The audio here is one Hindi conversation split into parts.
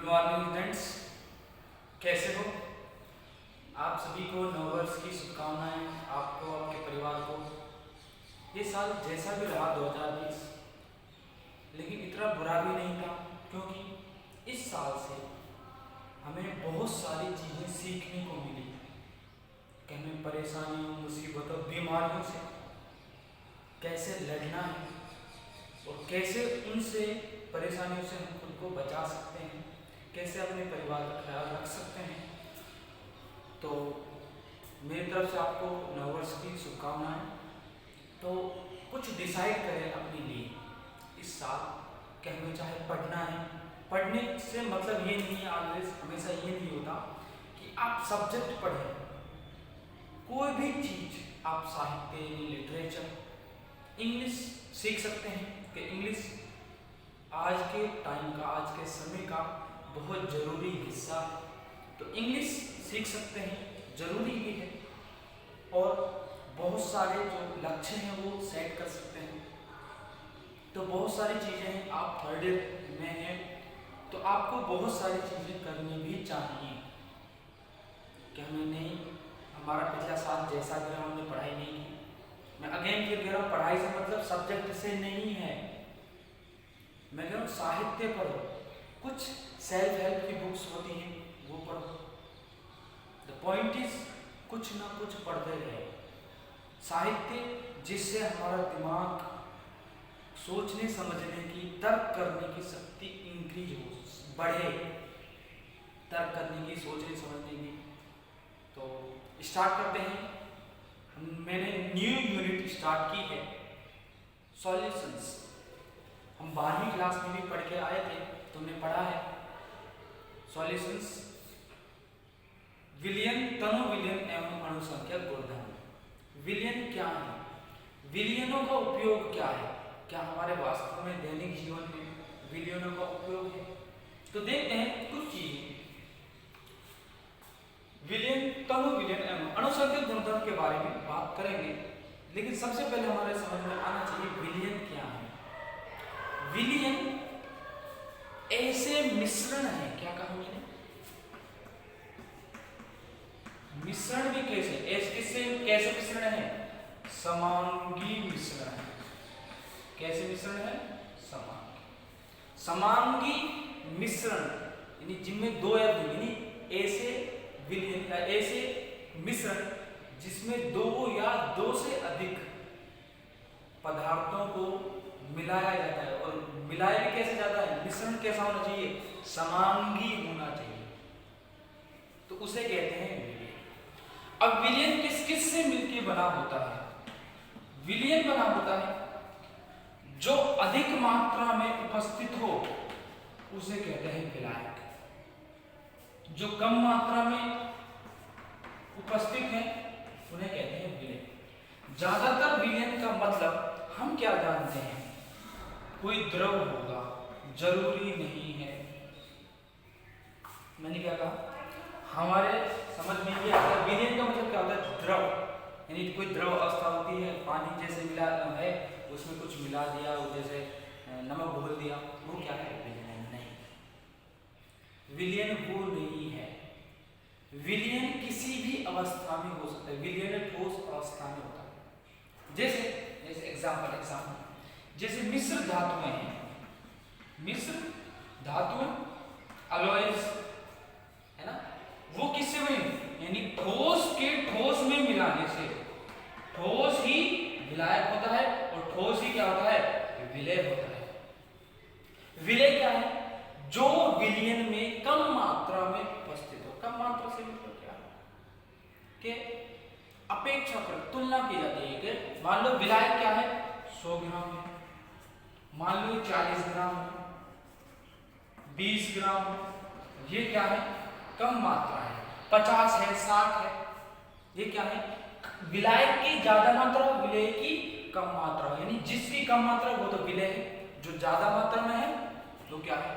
गुड मॉर्निंग फ्रेंड्स, कैसे हो आप सभी को? नववर्ष की शुभकामनाएं आपको, आपके परिवार को। ये साल जैसा भी रहा 2020, लेकिन इतना बुरा भी नहीं था, क्योंकि इस साल से हमें बहुत सारी चीज़ें सीखने को मिली कि हमें परेशानियों, मुसीबतों, बीमारियों से कैसे लड़ना है और कैसे उनसे परेशानियों से हम खुद को बचा सकते हैं, कैसे अपने परिवार का ख्याल रख सकते हैं। तो मेरी तरफ से आपको नववर्ष की शुभकामनाएं। तो कुछ डिसाइड करें अपने लिए इस साल कि हमें चाहे पढ़ना है। पढ़ने से मतलब ये नहीं है, ऑलवेज हमेशा ये नहीं होता कि आप सब्जेक्ट पढ़ें। कोई भी चीज़, आप साहित्य, लिटरेचर, इंग्लिश सीख सकते हैं कि इंग्लिश आज के टाइम का, आज के समय का बहुत ज़रूरी हिस्सा है। तो इंग्लिश सीख सकते हैं, ज़रूरी भी है। और बहुत सारे जो लक्ष्य हैं वो सेट कर सकते हैं। तो बहुत सारी चीज़ें हैं, आप थर्ड ईयर में हैं तो आपको बहुत सारी चीज़ें करनी भी चाहिए कि हमें नहीं, हमारा पिछला साल जैसा भी रहा, हमने पढ़ाई नहीं की। मैं अगेन फिर कह रहा हूँ, पढ़ाई से मतलब सब्जेक्ट से नहीं है। मैं कह रहा हूँ साहित्य पढ़ो, कुछ सेल्फ हेल्प की बुक्स होती हैं वो पढ़ो। द पॉइंट इज कुछ ना कुछ पढ़ते रहे। साहित्य जिससे हमारा दिमाग सोचने समझने की, तर्क करने की शक्ति इंक्रीज हो, बढ़े, तर्क करने की, सोचने समझने की। तो स्टार्ट करते हैं। मैंने न्यू यूनिट स्टार्ट की है, सॉल्यूशंस। हम 12वीं क्लास में भी पढ़ के आए थे, तुमने पढ़ा है सॉल्यूशंस। विलयन, तनु विलयन एवं अणुसंख्यक गुणधर्म। विलयन क्या है? विलयनों का उपयोग क्या है? क्या हमारे वास्तव में दैनिक जीवन में विलयनों का उपयोग है? तो देखते हैं कुछ चीजें। विलयन, तनु विलयन एवं अणुसंख्यक गुणधर्म के बारे में बात करेंगे, लेकिन सबसे पहले हमारे समझ में आना चाहिए विलयन क्या है। विलयन ऐसे मिश्रण है, क्या कहा मैंने? मिश्रण भी कैसे, कैसे मिश्रण है? समांगी मिश्रण है। कैसे मिश्रण है? समांगी मिश्रण, यानी जिनमें दो या ऐसे विलयन या ऐसे मिश्रण जिसमें दो या दो से अधिक पदार्थों को मिलाया जाता है। और मिलाया भी कैसे जाता है? मिश्रण कैसा होना चाहिए? समांगी होना चाहिए, तो उसे कहते हैं विलयन। अब विलयन किस किस से मिलकर बना होता है? विलयन बना होता है जो अधिक मात्रा में उपस्थित हो उसे कहते हैं विलायक। जो कम मात्रा में उपस्थित है उन्हें कहते हैं विलयन। ज्यादातर विलयन का मतलब हम क्या जानते हैं? कोई द्रव होगा, जरूरी नहीं है। मैंने क्या कहा? हमारे समझ में ये आता है विलयन का मतलब क्या होता है? द्रव, यानी कोई द्रव अवस्था होती है, पानी जैसे मिला है, उसमें कुछ मिला दिया, जैसे नमक घोल दिया, वो क्या है? विलयन नहीं। विलयन वो नहीं है। विलयन किसी भी अवस्था में हो सकता है। विलयन ठोस अवस्था में होता है। जैसे एग्जाम्पल जैसे मिश्र धातुएं हैं, मिश्र धातुएं, अलॉयज है ना, वो किससे बनी? यानी ठोस के ठोस में मिलाने से। ठोस ही विलायक होता है और ठोस ही क्या होता है? विलय होता है। विलय क्या है? जो विलयन में कम मात्रा में उपस्थित हो। कम मात्रा से मतलब क्या है? कि अपेक्षाकृत तुलना की जाती है कि मान लो विलायक क्या है? 100 ग्राम है, मान लो 40 ग्राम है, 20 ग्राम है, ये क्या है? कम मात्रा है। 50 है, 60 है, ये क्या है? विलायक की ज्यादा मात्रा, विलय की कम मात्रा। यानी जिसकी कम मात्रा वो तो विलय है, जो ज्यादा मात्रा में है तो क्या है?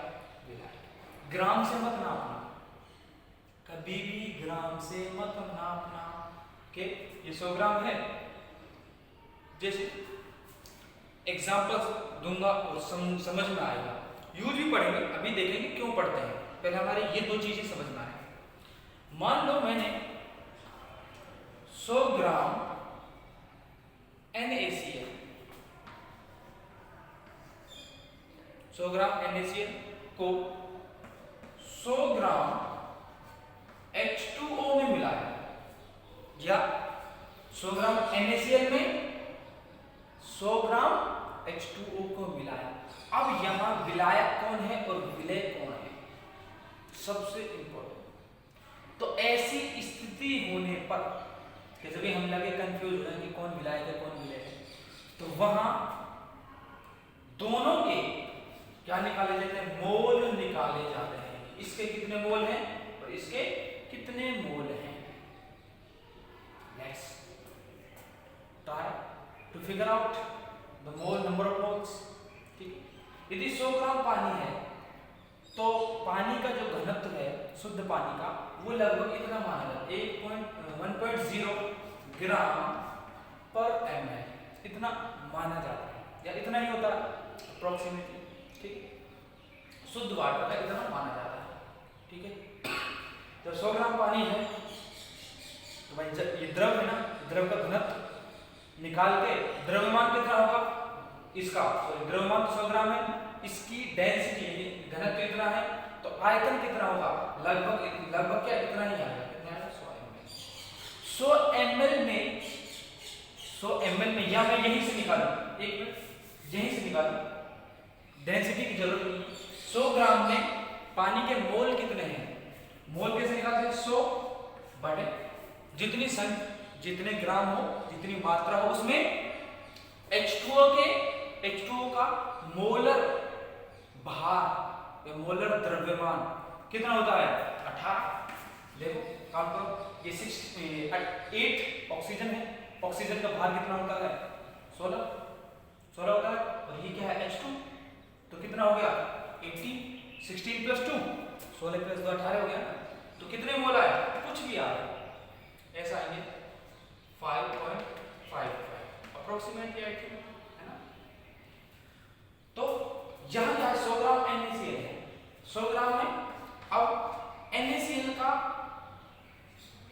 विलायक। ग्राम से मत नापना, कभी भी ग्राम से मत नापना कि ये 100 ग्राम है। जैसे एग्जाम्पल दूंगा और समझ में आएगा, यूज भी पढ़ेंगे, अभी देखेंगे क्यों पढ़ते हैं। पहले हमारे ये दो चीजें समझना है। मान लो मैंने 100 ग्राम NaCl 100 ग्राम NaCl को 100 ग्राम H2O में मिलाया, या 100 ग्राम NaCl में 100 ग्राम H2O को मिलाया। अब यहां विलायक कौन है और विलेय कौन है, सबसे इंपॉर्टेंट। तो ऐसी स्थिति होने पर जैसे भी हम लगे कंफ्यूज हो जाए कि कौन विलायक है कौन विलेय है, तो वहां दोनों के क्या निकाले जाते हैं, मोल निकाले जाते हैं। इसके कितने मोल हैं और इसके कितने मोल हैं। Next try to figure out the mole number of moles. ठीक है, यदि 100 ग्राम पानी है तो पानी का जो घनत्व है शुद्ध पानी का वो लगभग इतना माना जाता है 1.0 ग्राम पर ml, इतना माना जाता है, या इतना ही होता है अप्रोक्सीमेटली। ठीक है, शुद्ध वाटर का इतना माना जाता है। ठीक है, तो 100 ग्राम पानी है तो भाई ये द्रव है ना, द्रव का घनत्व निकाल के द्रव्यमान कितना होगा इसका, द्रव्यमान 100 ग्राम है, इसकी डेंसिटी घनत्व इतना है, तो आयतन कितना होगा, लगभग क्या इतना ही आएगा, कितना आएगा 100 ml में 100 ml में, या मैं यहीं से निकालूं, एक मिनट यहीं से निकालूं, डेंसिटी की जरूरत नहीं है। 100 ग्राम में पानी के मोल कितने हैं, मोल कैसे निकालते हैं, 100 बटे जितने ग्राम हो, जितनी मात्रा हो, उसमें H2O का मोलर भार या मोलर द्रव्यमान कितना होता है 18। देखो काउंट करो, ये 8 ऑक्सीजन है, ऑक्सीजन का भार कितना होता है 16 होता है, और ये क्या है H2, तो कितना हो गया 18, 16 + 2 16 + 2 18 हो गया। तो कितने मोल आए, कुछ भी आए ऐसा आएंगे 5.55 अप्रोक्सीमेटली, है ना। तो यहां क्या 100 ग्राम NaCl है, 100 ग्राम में अब NaCl का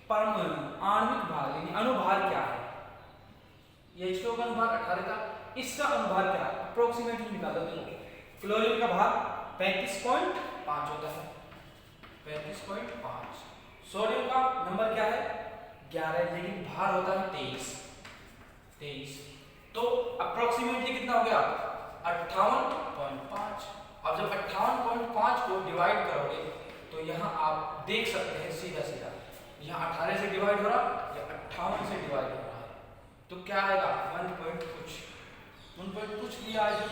आणविक भार यानी अनुभार क्या है, ये H2O का अनुभार 18 था, इसका अनुभार क्या है अप्रोक्सीमेटली निकालो। देखो क्लोरीन का भार 35.5 होता है, 35.5। सोडियम का नंबर क्या है 11, लेकिन भार होता है 23। तो अप्रोक्सीमेटली कितना हो गया 58.5। अब जब 58.5 को डिवाइड करोगे तो यहाँ आप देख सकते हैं सीधा यहाँ 18 से डिवाइड हो रहा या 58 से डिवाइड हो रहा है, तो क्या आएगा 1 पॉइंट कुछ भी आ जाए।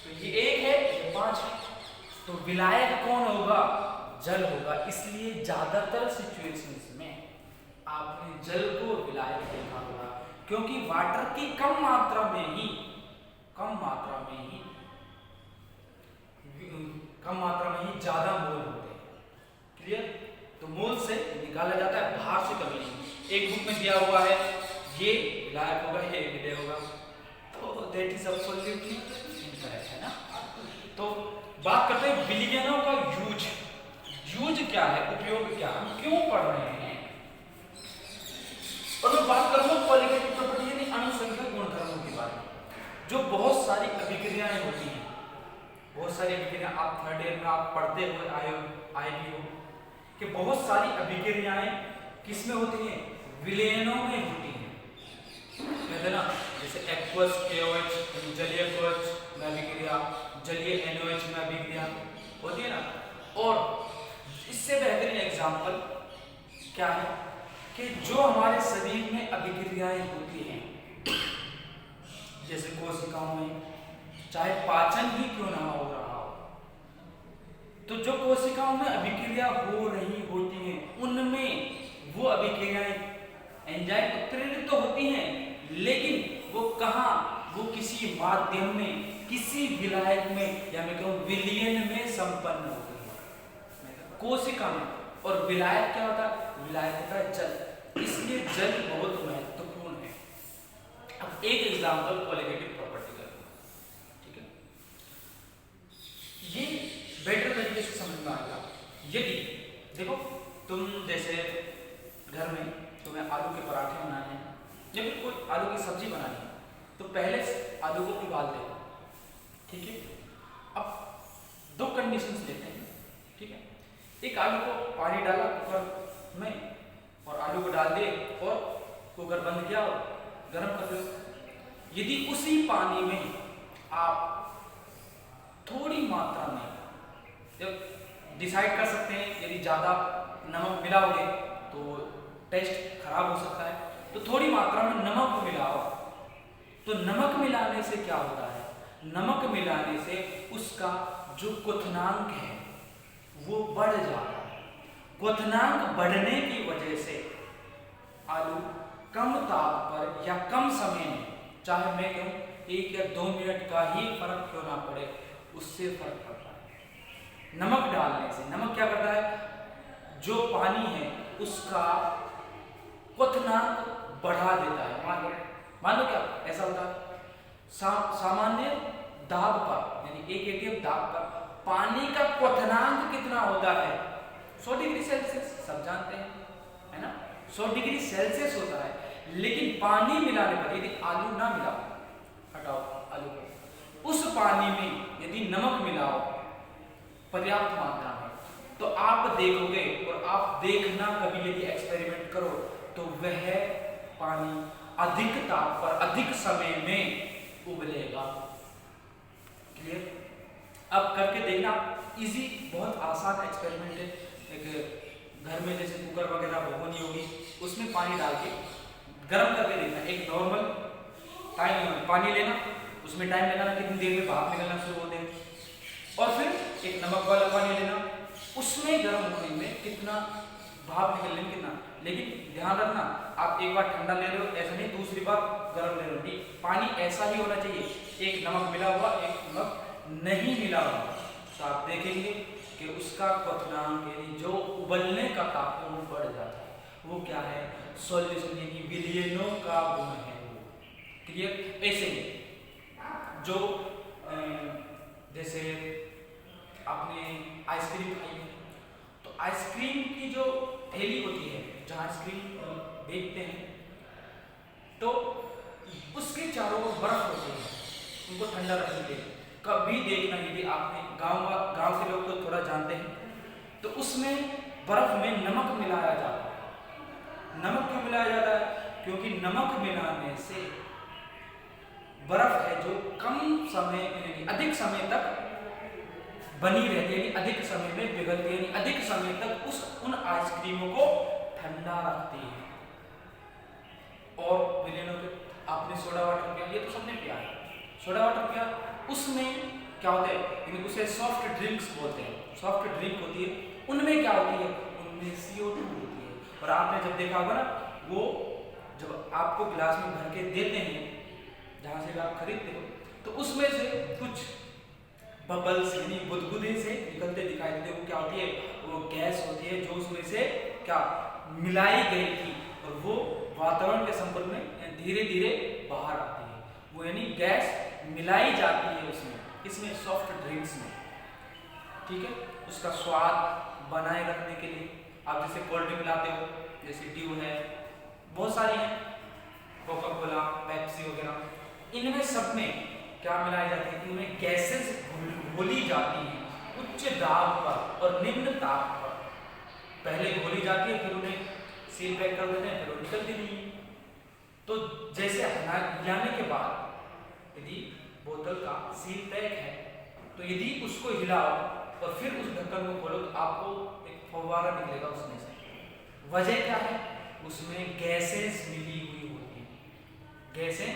तो ये 1 है ये 5 है, तो विलायक कौन होगा, जल होगा। इसलिए ज्यादातर सिचुएशंस में आपने जल को विलायक देखा होगा, क्योंकि वाटर की कम मात्रा में ही ज्यादा मोल होते हैं। क्लियर, तो मोल से निकाला जाता है, भार से कभी नहीं। एक बुक में दिया हुआ है ये विलायक होगा ये विलेय होगा, तो दैट इज एब्सोल्युटली इनकरेक्ट, है ना। तो बात करते हैं विलयनों का यूज क्या है, उपयोग क्या, हम क्यों पढ़ रहे हैं। और मैं बात करूंगा क्वालिटेटिव प्रॉपर्टी यानी अनुसंख्यक गुणधर्मों के बारे में। जो बहुत सारी अभिक्रियाएं होती हैं, बहुत सारी अभिक्रियाएं आप थर्ड ईयर में आप पढ़ते हुए आए भी हो कि बहुत सारी अभिक्रियाएं किसमें होती हैं, विलयनों में होती हैं। कहते ना जैसे एक्वस KOH जलीय KOH में अभिक्रिया, जलीय NOH में अभिक्रिया होती है ना। और इससे बेहतरीन एग्जाम्पल क्या है कि जो हमारे शरीर में अभिक्रियाएं होती हैं, जैसे कोशिकाओं में, चाहे पाचन ही क्यों ना हो रहा हो, तो जो कोशिकाओं में अभिक्रिया हो रही होती हैं उनमें वो अभिक्रियाएं एंजाइम उत्प्रेरित तो होती हैं, लेकिन वो कहाँ, वो किसी माध्यम में, किसी विलायक में या मैं कहूँ विलयन में संपन्न होती है, कोशिका में। और विलायक क्या होता है, विलायक होता है जल, इसलिए जल बहुत महत्वपूर्ण है। अब एक एग्जांपल क्वालिटेटिव प्रॉपर्टी का, ठीक है, ये बेटर तरीके से समझ में आएगा। यदि देखो तुम जैसे घर में तुम्हें आलू के पराठे बनाने हैं या फिर कोई आलू की सब्जी बनानी है, तो पहले आलू को उबाल देना, ठीक है। अब दो कंडीशंस लेते हैं, ठीक है। एक आलू को पानी डाला कुकर में और आलू को डाल दिए और कुकर बंद किया और गर्म कर दो। यदि उसी पानी में आप थोड़ी मात्रा में, जब डिसाइड कर सकते हैं यदि ज़्यादा नमक मिलाओगे तो टेस्ट खराब हो सकता है, तो थोड़ी मात्रा में नमक मिलाओ। तो नमक मिलाने से क्या होता है, नमक मिलाने से उसका जो क्वथनांक है वो बढ़ जाता है। क्वथनांक बढ़ने की वजह से आलू कम ताप पर या कम समय में, चाहे मैं कहूँ 1 या 2 मिनट का ही फर्क क्यों ना पड़े, उससे फर्क पड़ता है। नमक डालने से, नमक क्या करता है, जो पानी है उसका क्वथनांक बढ़ा देता है। मान लो क्या ऐसा होता है, सामान्य दाब पर यानी 1 atm दाब पर पानी का क्वथनांक कितना होता है, 100 डिग्री सेल्सियस, सब जानते हैं, है ना, 100 डिग्री सेल्सियस होता है। लेकिन पानी मिलाने पर, यदि आलू ना मिलाओ, हटाओ आलू को, उस पानी में यदि नमक मिलाओ पर्याप्त मात्रा में, तो आप देखोगे, और आप देखना कभी यदि एक्सपेरिमेंट करो, तो वह पानी अधिक ताप पर अधिक समय में उबलेगा। क्लियर? अब करके देखना, इजी, बहुत आसान एक्सपेरिमेंट है। एक घर में जैसे कुकर वगैरह भगोनी होगी, उसमें पानी डाल के गर्म करके देखना। एक नॉर्मल टाइम पानी लेना, उसमें टाइम लगाना कितनी देर में भाप निकलना शुरू होते हैं, और फिर एक नमक वाला पानी लेना, उसमें गर्म होने में कितना भाप निकलने में कितना। लेकिन ध्यान रखना, आप एक बार ठंडा ले रहे हो ऐसा नहीं, दूसरी बार गर्म ले रहे हो नहीं, पानी ऐसा ही होना चाहिए, एक नमक मिला हुआ एक नमक नहीं मिला हुआ। तो आप देखेंगे कि उसका क्वथनांक यानी जो उबलने का तापमान बढ़ जाता है, वो क्या है, सॉल्यूशन यानी विलयनों का गुण है वो। क्लियर? ऐसे ही जो जैसे आपने आइसक्रीम खाई है, तो आइसक्रीम की जो थैली होती है जहाँ आइसक्रीम बेचते हैं, तो उसके चारों ओर बर्फ होती है, उनको ठंडा रखने के लिए। कभी देखना, यदि आपने गांव के लोग तो थोड़ा जानते हैं, तो उसमें बर्फ में नमक मिलाया जाता है। नमक क्यों मिलाया जाता है? क्योंकि नमक मिलाने से बर्फ है जो कम समय यानी अधिक समय तक बनी रहती है, अधिक समय में पिघलती है, यानी अधिक समय तक उन आइसक्रीमों को ठंडा रखती है। और विलेनों के आपने सोडा वाटर पिया, ये तो सबने पिया है, सोडा वाटर पिया, उसमें क्या होता है, यानी उसे सॉफ्ट ड्रिंक्स बोलते हैं, सॉफ्ट ड्रिंक होती है, उनमें क्या होती है, उनमें CO2 होती है। और आपने जब देखा होगा ना, वो जब आपको गिलास में भर के देते हैं जहाँ से आप खरीदते हो, तो उसमें से कुछ बबल्स यानी बुदबुदे से निकलते दिखाई देते हैं। वो क्या होती है, वो गैस होती है जो उसमें से क्या मिलाई गई थी, और वो वातावरण के संपर्क में धीरे धीरे बाहर आती है, वो यानी गैस मिलाई जाती है उसमें, इसमें सॉफ्ट ड्रिंक्स में। ठीक है, उसका स्वाद बनाए रखने के लिए आप जैसे कोल्ड ड्रिंक लाते हो, जैसे ड्यू है, बहुत सारी हैं, कोका कोला, पेप्सी वगैरह, इनमें सब में क्या मिलाई जाती है, इनमें गैसेस घोली जाती हैं उच्च दाब पर और निम्न ताप पर। पहले घोली जाती है, फिर उन्हें सील पैक कर देते हैं, फिर वो निकलती नहीं है। तो जैसे हिलाने के बाद यदि बोतल का सील पैक है, तो यदि उसको हिलाओ और फिर उस ढक्कन को खोलो, तो आपको एक फव्वारा निकलेगा उसमें से। वजह क्या है, उसमें गैसेस मिली हुई होती है, गैसें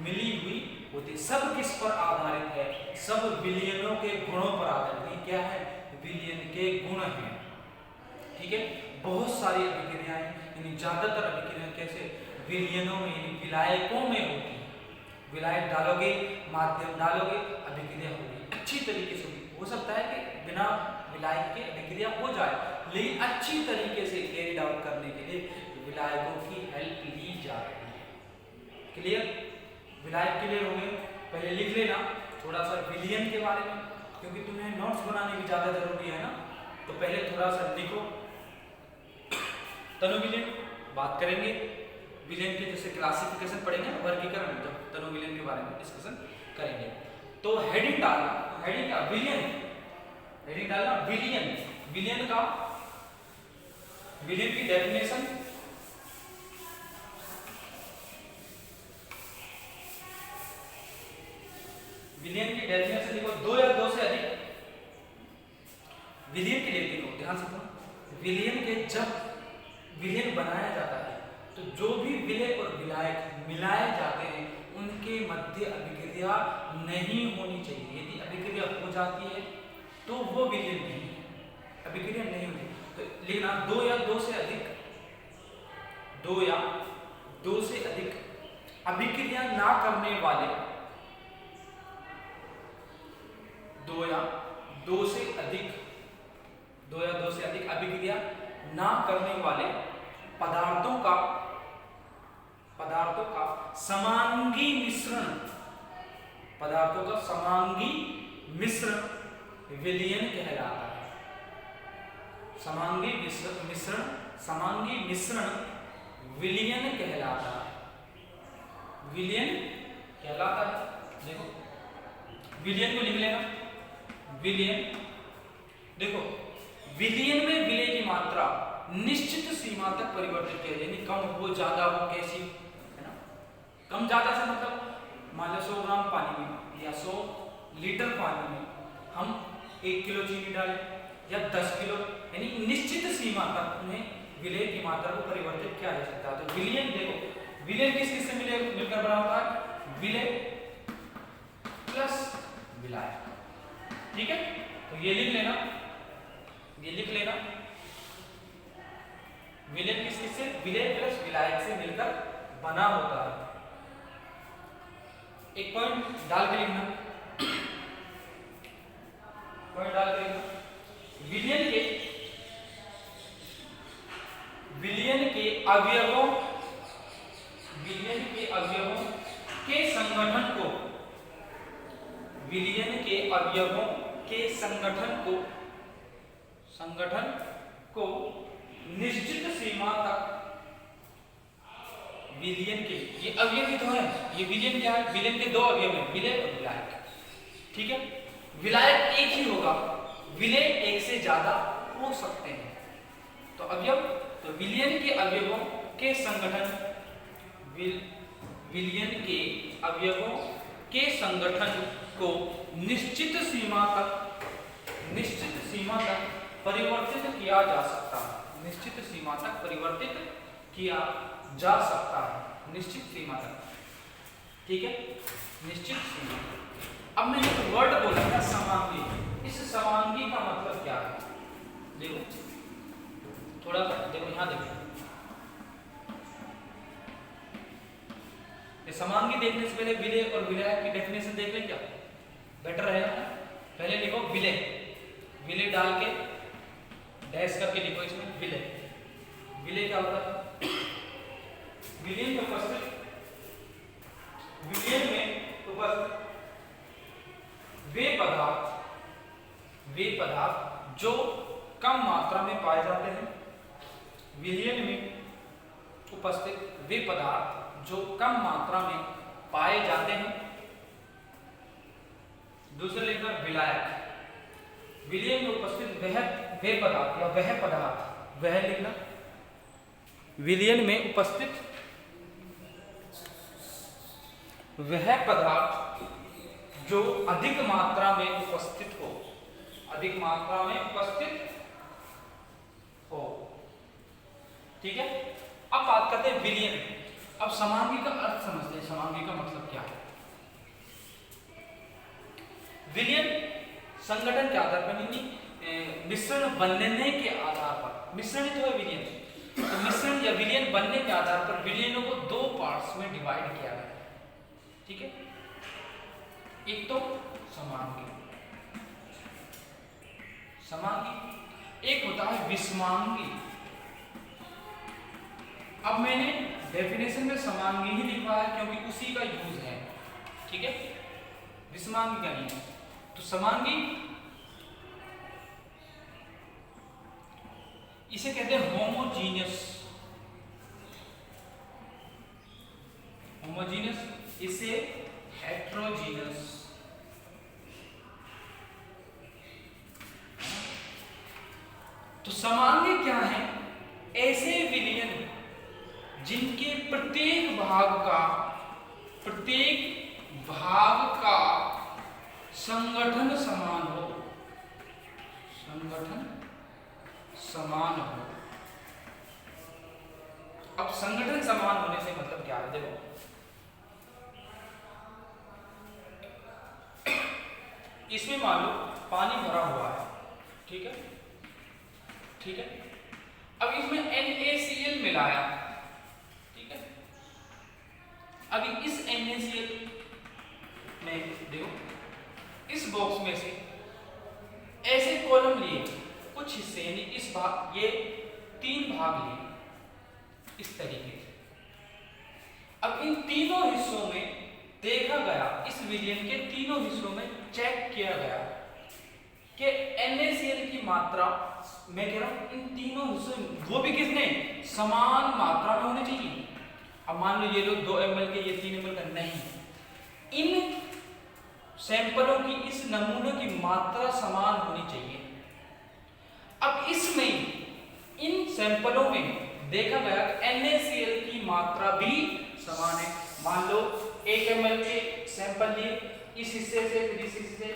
मिली हुई होती है। सब किस पर आधारित है, सब विलयनों के गुणों पर आधारित है। क्या है, विलयन के गुण हैं। ठीक है, बहुत सारी अभिक्रियाएं, यानी ज्यादातर अभिक्रियाएं कैसे विलयनों में यानी विलायकों में होती है। विलायक डालोगे, माध्यम डालोगे, अभिक्रिया होगी, अच्छी तरीके से होगी। हो सकता है कि बिना विलायक के अभिक्रिया हो जाए, लेकिन अच्छी तरीके से कैरी आउट करने के लिए विलायकों की हेल्प ली जाती है। क्लियर? विलायक क्लियर हो गए? पहले लिख लेना थोड़ा सा विलयन के बारे में, क्योंकि तुम्हें नोट्स बनाने की ज़्यादा जरूरी है ना, तो पहले थोड़ा सा लिखो। तनु विलयन बात करेंगे, विलयन के जैसे क्लासिफिकेशन पढ़ेंगे ना, वर्गीकरण, तो तनु विलयन के बारे में डिस्कशन करेंगे। तो हेडिंग डालना, हेडिंग का विलयन, हेडिंग डालना विलयन, विलयन का, विलयन की डेफिनेशन, विलयन की डेफिनेशन लिखो। दो या दो से अधिक विलयन के लिए लिखो, ध्यान से सुनो। विलयन के जब विलयन बनाया जाता है तो जो भी विलय और विलायक मिलाए जाते हैं उनके मध्य अभिक्रिया नहीं होनी चाहिए। यदि अभिक्रिया हो जाती है तो वो विलयन नहीं है, अभिक्रिया नहीं होती। तो लिखना दो या दो से अधिक, दो या दो से अधिक अभिक्रिया ना करने वाले, दो या दो से अधिक, दो या दो से अधिक अभिक्रिया ना करने वाले पदार्थों का समांगी मिश्रण, पदार्थों का समांगी मिश्रण विलयन कहलाता है। समांगी मिश्रण, समांगी मिश्रण विलयन कहलाता है, विलयन कहलाता है। देखो विलयन को लिख लेना, विलयन, देखो विलयन में विलय की मात्रा निश्चित सीमा तक परिवर्तित है, यानी कम हो ज्यादा हो, कैसी है ना, कम ज्यादा से मतलब मान लो 100 ग्राम पानी में या 100 लीटर पानी में हम 1 किलो चीनी डालें या 10 किलो, यानी निश्चित सीमा तक उन्हें विलय की मात्रा को परिवर्तित किया जा सकता है। तो विलयन, देखो विलयन किस किस से मिलकर बना होता है, विलय प्लस विलायक, ठीक है। तो ये लिख लेना, ये लिख लेना, विलयन किस किस से, विलय प्लस विलायक से मिलकर बना होता है। एक पॉइंट डाल के लिखना, पॉइंट डाल के लिखना, विलयन के अवयवों, विलयन के अवयवों के संगठन को, विलयन के अवयवों के संगठन को निश्चित सीमा तक, विलयन के ये अवयव ही तो है, ये विलयन क्या है, विलयन के दो अवयव हैं, विलय और विलायक, ठीक है। विलायक एक ही होगा, विलय एक से ज्यादा हो सकते हैं। तो अवयव, तो विलयन के अवयवों के संगठन, विलयन के अवयवों के संगठन को निश्चित सीमा तक परिवर्तित किया जा सकता है, निश्चित सीमा तक परिवर्तित किया जा सकता है, निश्चित सीमा तक, ठीक है, निश्चित सीमा। अब मैंने एक वर्ड बोला था समांगी, इस समांगी का मतलब क्या है, देखो थोड़ा सा देखो, यहां देखो, ये समांगी देखने से पहले विलय और विलायक की डेफिनेशन देख लें, क्या बेटर रहेगा। पहले लिखो विलय, विलय डाल के डैश करके लिखो इसमें विलय, विलय क्या होता है, विलयन में उपस्थित, विलयन में उपस्थित वे पदार्थ जो कम मात्रा में पाए जाते हैं, विलयन में उपस्थित वे पदार्थ जो कम मात्रा में पाए जाते हैं। दूसरा लिखना विलायक, विलयन में उपस्थित वे पदार्थ या वह पदार्थ, वह लिखना, विलयन में उपस्थित वह पदार्थ जो अधिक मात्रा में उपस्थित हो, अधिक मात्रा में उपस्थित हो, ठीक है। अब बात करते हैं विलयन। अब समांगी का अर्थ समझते हैं, समांगी का मतलब क्या है। विलयन संगठन के आधार पर, यानी मिश्रण बनने के आधार पर, मिश्रण ही तो है विलयन, तो मिश्रण या विलयन बनने के आधार पर विलयनों को दो पार्ट्स में डिवाइड किया गया है, ठीक है। एक तो समांगी, समांगी, एक होता है विषमांगी। अब मैंने डेफिनेशन में समांगी ही लिखा है क्योंकि उसी का यूज है, ठीक है, विषमांगी का नहीं है। तो समांगी इसे कहते हैं होमोजीनियस, होमोजीनियस, इसे हेट्रोजीनियस। तो समांगी क्या है? ऐसे विलयन जिनके प्रत्येक भाग का संगठन समान हो, संगठन समान हो। अब संगठन समान होने से मतलब क्या है? देखो, इसमें मान लो पानी भरा हुआ है, ठीक है, ठीक है। अब इसमें NaCl मिलाया, ठीक है। अभी इस NaCl में देखो, इस बॉक्स में से ऐसे कॉलम लिए, कुछ हिस्से यानी इस भाग, ये 3 भाग लिए इस तरीके से। अब इन तीनों हिस्सों में देखा गया, इस विलयन के तीनों हिस्सों में चेक किया गया कि NaCl की मात्रा, मैं कह रहा हूं इन तीनों हिस्सों में, वो भी किसने, समान मात्रा में होने चाहिए। अब मान लो ये लोग 2 ml के, ये 3 ml का, नहीं, इन सैंपलों की, इस नमूनों की मात्रा समान होनी चाहिए। अब इसमें इन सैंपलों में देखा गया कि NaCl की मात्रा भी समान है। मान लो 1 ml के सैंपल लिए, इस हिस्से से फिर इस हिस्से से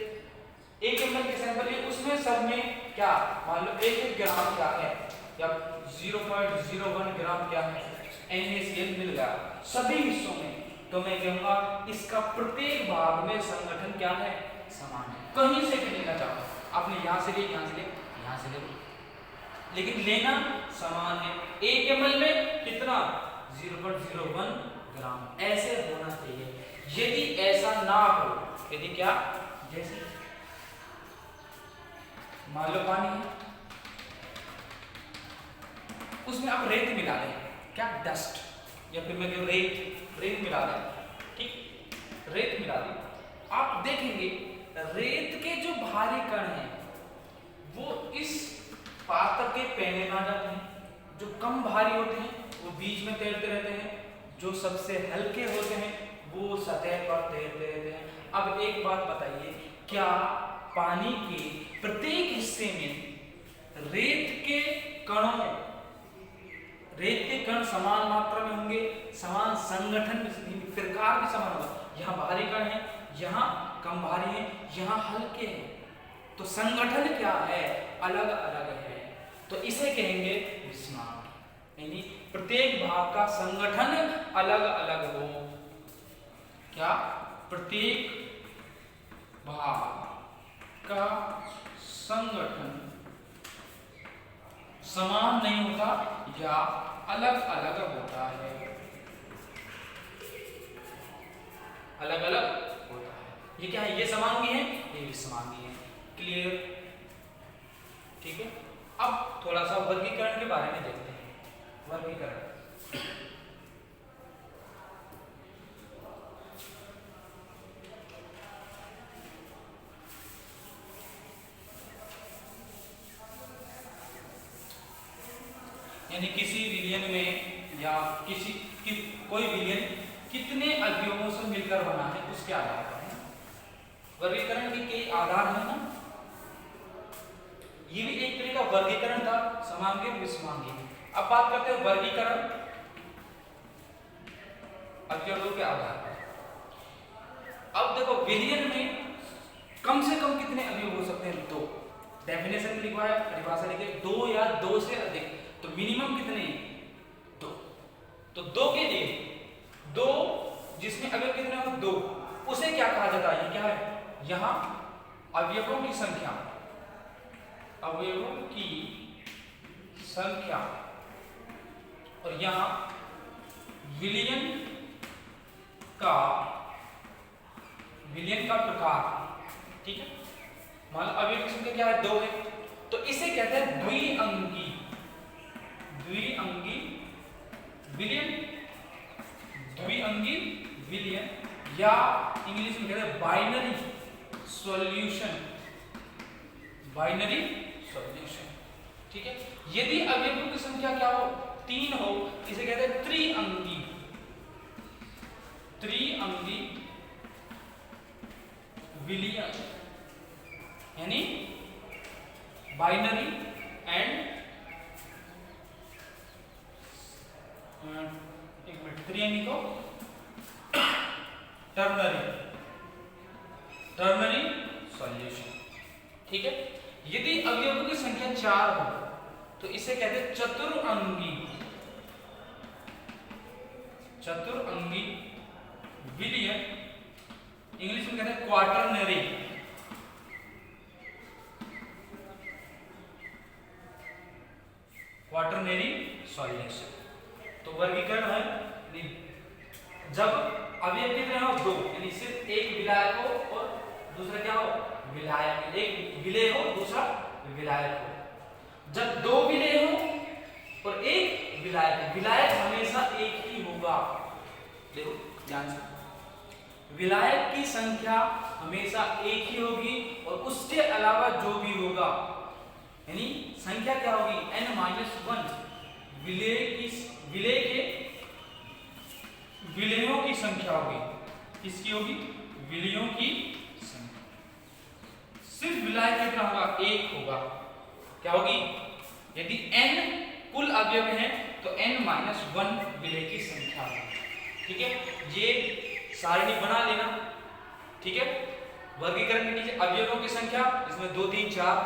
1 ml के सैंपल लिए, उसमें सब में क्या, मान लो 1 ग्राम क्या है, या 0.01 ग्राम क्या है, NaCl मिल गया सभी हिस्सों में। तो मैं कहूंगा इसका प्रत्येक भाग में संगठन क्या है, समान है। कहीं से भी लेना चाहो, आपने यहां से ले, यहां से ले, यहां से ले, लेकिन लेना समान है। 1 ml में कितना, 0.01 ग्राम, ऐसे होना चाहिए। यदि ऐसा ना हो, यदि क्या, जैसे मान लो पानी है, उसमें आप रेत मिला दें, क्या, डस्ट, या फिर मैं कहूं रेत मिला दें, ठीक, रेत मिला दें, आप देखेंगे रेत के जो भारी कण हैं वो इस पात्र के पैने में आ जाते हैं, जो कम भारी होते हैं वो बीच में तैरते रहते हैं, जो सबसे हल्के होते हैं वो सतह पर तैरते रहते हैं। अब एक बात बताइए, क्या पानी के प्रत्येक हिस्से में रेत के कण समान मात्रा में होंगे, समान संगठन प्रकार भी समान होगा? यहाँ भारी कण है, यहाँ कम भारी है, यहाँ हल्के हैं, तो संगठन क्या है, अलग अलग है। तो इसे कहेंगे विस्मार, यानी प्रत्येक भाग का संगठन अलग अलग हो। क्या, प्रत्येक भाग का संगठन समान नहीं होता या अलग अलग होता है, अलग अलग होता है। ये क्या है, ये समांगी है, ये विषमांगी है। क्लियर, ठीक है। अब थोड़ा सा वर्गीकरण के बारे में देखते हैं। वर्गीकरण, यानी किसी विलयन में या कोई विलयन कितने अवयवों से मिलकर बना है उसके आधार पर है। वर्गीकरण के कई आधार है ना, ये भी एक तरह का वर्गीकरण था, समांगी विषमांगी। अब बात करते हैं वर्गीकरण अवयवों के आधार पर। अब देखो विलयन में कम से कम कितने अवयव हो सकते हैं, 2। डेफिनेशन लिखवा है, परिभाषा लिखिए, 2 या 2 से अधिक। तो मिनिमम कितने, 2। तो 2 के लिए 2 जिसमें अवयव कितने हो, 2, उसे क्या कहा जाता है, ये क्या है, यहां अवयवों की संख्या, अवयवों की संख्या, और यहां विलयन का प्रकार, ठीक है। मान लो अवयव की संख्या क्या है, 2 है, तो इसे कहते हैं द्विअंगी विलयन, द्विअंगी विलयन, या इंग्लिश में कहते हैं बाइनरी सॉल्यूशन, ठीक है। यदि अवयवों की संख्या क्या हो, 3 हो, इसे कहते हैं त्रिअंगी। त्रिअंगी विलयन यानी बाइनरी एंड एक मिनट, त्रिअंगी को टर्नरी सॉल्यूशन। ठीक है। यदि अवयवों की संख्या 4 हो तो इसे कहते हैं चतुरअंगी विलयन, इंग्लिश में कहते हैं क्वाटरनरी सॉल्यूशन। तो वर्गीकरण है, जब अवयव कितने हो, 2, यानी सिर्फ एक विलायक हो और दूसरा क्या हो, विलायक, एक विलेय हो दूसरा विलायक हो। जब 2 विलेय हो और एक विलायक, विलायक हमेशा एक ही होगा। देखो ध्यान से, विलायक की संख्या हमेशा एक ही होगी और उसके अलावा जो भी होगा, यानी संख्या क्या होगी, n-1 विलेयों की संख्या होगी। किसकी होगी, विलेयों की संख्या। सिर्फ विलायक कितना होगा, 1 होगा। क्या होगी, यदि n कुल अवयव हैं तो n-1 विलेय की संख्या होगी। ठीक है, ये सारणी बना लेना। ठीक है, वर्गीकरण के नीचे अवयवों की संख्या, इसमें 2, 3, 4,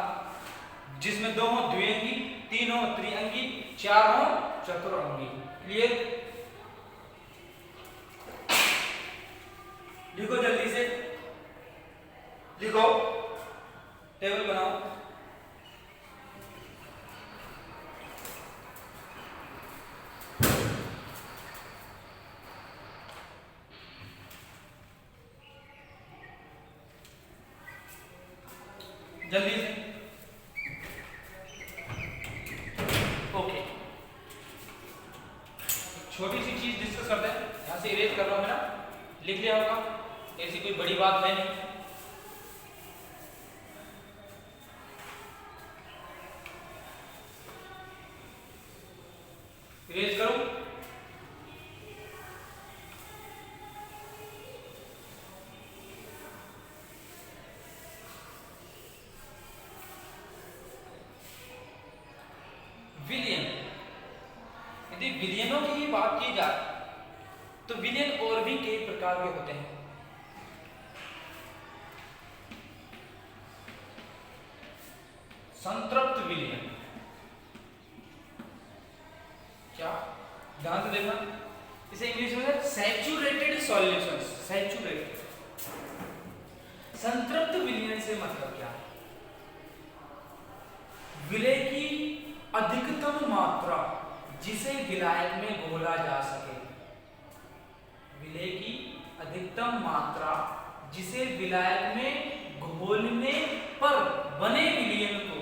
जिसमें 2 हो द्विअंगी, 3 हो त्रिअंगी, 4 हो चतुरअंगी। क्लियर? लिखो जल्दी से, लिखो, टेबल बनाओ। जल्दी से। ओके, छोटी सी चीज डिस्कस करते हैं। यहां से इरेज कर रहा हूं, मेरा लिख लिया होगा, ऐसी कोई बड़ी बात है नहीं। इरेज करो। विलयन, यदि विलयनों की ही बात की जाए तो विलयन और भी कई प्रकार के होते हैं। संतृप्त विलयन, क्या, ध्यान से देखना, इसे इंग्लिश में सैचुरेटेड सॉल्यूशंस, सैचुरेटेड। संतृप्त विलयन से मतलब क्या है, विलेय की अधिकतम मात्रा जिसे विलायक में घोला जा सके, विलेय की अधिकतम मात्रा जिसे विलायक में घोलने पर बने विलयन को,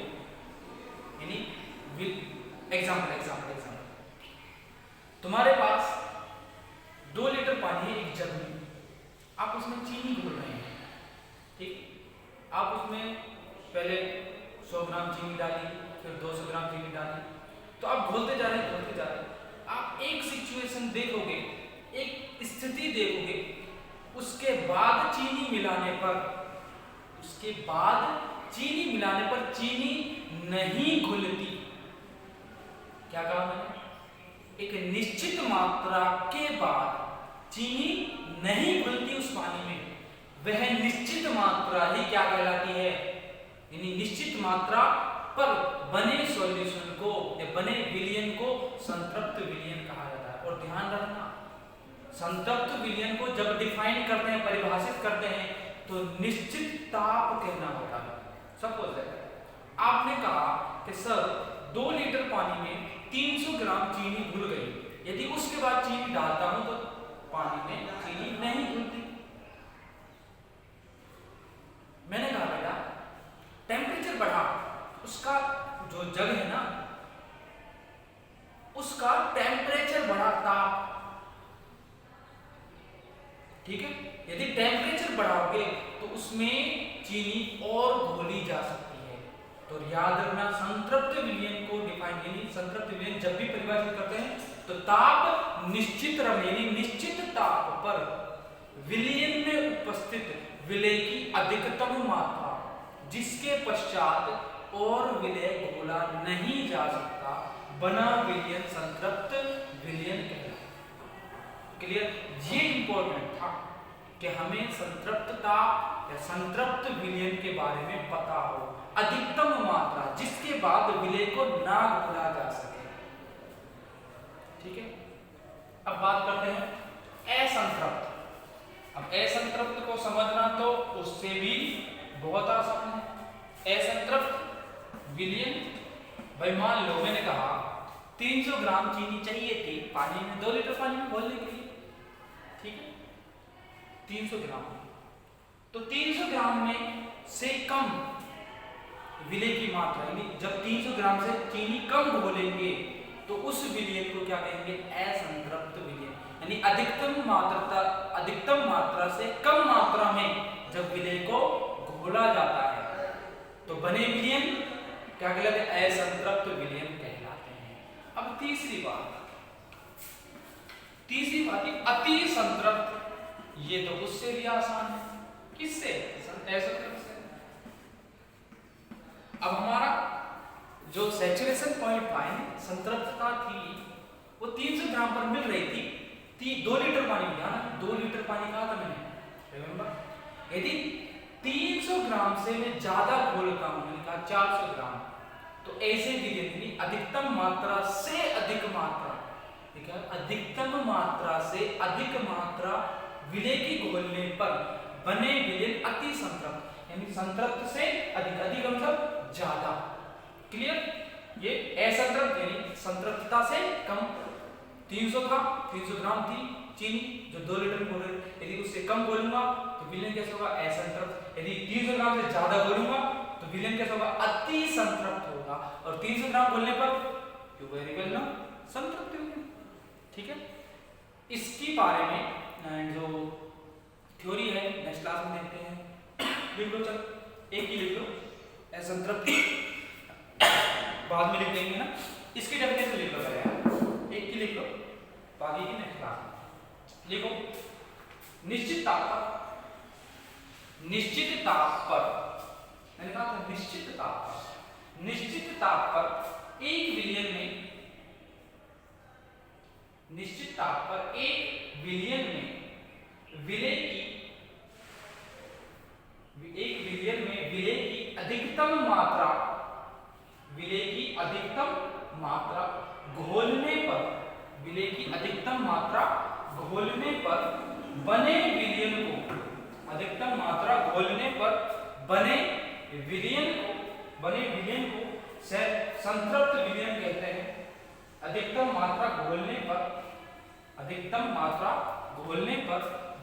यानी एग्जाम्पल, तुम्हारे पास 2 लीटर पानी है एक जग में, आप उसमें चीनी घोल रहे हैं। ठीक, आप उसमें पहले 100 ग्राम चीनी डाली, फिर 200 ग्राम चीनी डाली, तो आप घोलते जा रहे हैं। आप एक सिचुएशन देखोगे, एक स्थिति देखोगे, उसके बाद चीनी मिलाने पर चीनी नहीं घुलती। क्या कहा मैंने, एक निश्चित मात्रा के बाद चीनी नहीं घुलती उस पानी में, वह निश्चित मात्रा ही क्या कहलाती है, यानी निश्चित मात्रा पर बने सॉल्यूशन को या बने विलयन को संतृप्त विलयन कहा जाता है। और ध्यान रखना, संतृप्त विलयन को जब डिफाइन करते हैं, परिभाषित करते हैं, तो निश्चित ताप कहना होता है। सपोज आपने कहा कि सर 2 लीटर पानी में 300 ग्राम चीनी घुल गई, यदि उसके बाद चीनी डालता हूं तो पानी में चीनी नहीं घुलती। मैंने कहा बेटा टेम्परेचर बढ़ा, उसका जो जग है ना, उसका टेम्परेचर बढ़ा, ताप। ठीक है, यदि टेम्परेचर बढ़ाओगे तो उसमें चीनी और घोली जा सकती है। तो याद रखना, संतृप्त विलयन को डिफाइन डिफाइन यानी संतृप्त विलयन जब भी परिभाषित करते हैं तो ताप निश्चित यानी निश्चित ताप पर विलयन में उपस्थित विलय की अधिकतम मात्रा जिसके पश्चात और विलय घोला नहीं जा सकता बना विलयन संतृप्त विलयन कहलाता। क्लियर? ये इंपॉर्टेंट था कि हमें संतृप्तता या संतृप्त विलयन के बारे में पता हो, अधिकतम मात्रा जिसके बाद विलय को ना घोला जा सके। ठीक है, अब बात करते हैं असंतृप्त। अब असंतृप्त को समझना तो उससे भी बहुत आसान है। असंतृप्त विलयन, भाई मान लो मैंने कहा 300 ग्राम चीनी चाहिए थी पानी में 2 लीटर पानी में घोलने के लिए। ठीक है, 300 ग्राम, तो 300 ग्राम में से कम विलय की मात्रा यानी जब 300 ग्राम से चीनी कम घोलेंगे तो उस विलयन को क्या कहेंगे? असंतृप्त विलयन। यानी अधिकतम मात्रा से कम मात्रा में जब विलय को घोला जाता है तो बने विलयन क्या कहलाते हैं? असंतृप्त विलयन कहलाते हैं। अब तीसरी बात अति संतृप्त, ये तो उससे भी आसान है। किससे? असंतृप्त से। अब हमारा जो सैचुरेशन पॉइंट था संतृप्तता थी वो 300 ग्राम पर मिल रही थी 2 लीटर पानी में। ध्यान, 2 लीटर पानी कहा था मैंने, रिमेंबर? यदि 300 ग्राम से मैं ज्यादा घोलता हूं, मैंने कहा 400 ग्राम, तो ऐसे विलयन अधिकतम मात्रा से अधिक मात्रा, ठीक है, अधिकतम मात्रा से अधिक मात्रा विलय की घोलने पर बने विलयन अति संतृप्त, यानी संतृप्त से अधिक, अधिक मतलब ज्यादा। क्लियर? ये असंतृप्त यानी संतृप्तता से कम। 300 था, 300 ग्राम थी चीनी जो 2 लीटर घोल रहे, यदि उससे कम घोलूंगा तो विलयन कैसे होगा? असंतृप्त। यदि 300 ग्राम से ज्यादा घोलूंगा तो विलयन कैसे होगा? अति संतृप्त होगा। और 300 ग्राम घोलने पर यू वेरी वेल नो संतृप्त विलयन। ठीक है, इसकी बारे में जो थ्योरी है नेक्स्ट क्लास में देखते हैं। लिख लो, चल एक ही लिख लो, असंतृप्ति बाद में लिख देंगे ना। इसकी डेफिनेशन लिख लो यार, एक ही लिख लो, बाकी की नेक्स्ट क्लास में लिखो। निश्चित ताप पर, निश्चित ताप पर, मैंने कहा था निश्चित ताप पर, निश्चित ताप पर एक विलयन में, निश्चित ताप पर एक विलयन में विलय की, एक विलयन में विलय की अधिकतम मात्रा, विलय की अधिकतम मात्रा घोलने पर, विलय की अधिकतम मात्रा घोलने पर बने विलयन को, अधिकतम मात्रा घोलने पर बने विलयन को, बने विलयन को संतृप्त विलयन कहते हैं। अधिकतम मात्रा घोलने पर, अधिकतम मात्रा घोलने पर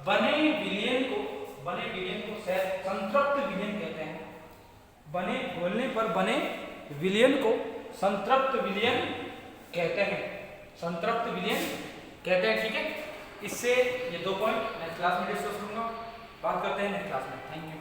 बने विलयन को, बने विलयन को संतृप्त विलयन कहते हैं। बने घोलने पर बने विलयन को संतृप्त विलयन कहते हैं, संतृप्त विलयन कहते हैं। ठीक है, इससे ये 2 पॉइंट नेक्स्ट क्लास में डिस्कस करूंगा, बात करते हैं नेक्स्ट क्लास में। Thank you.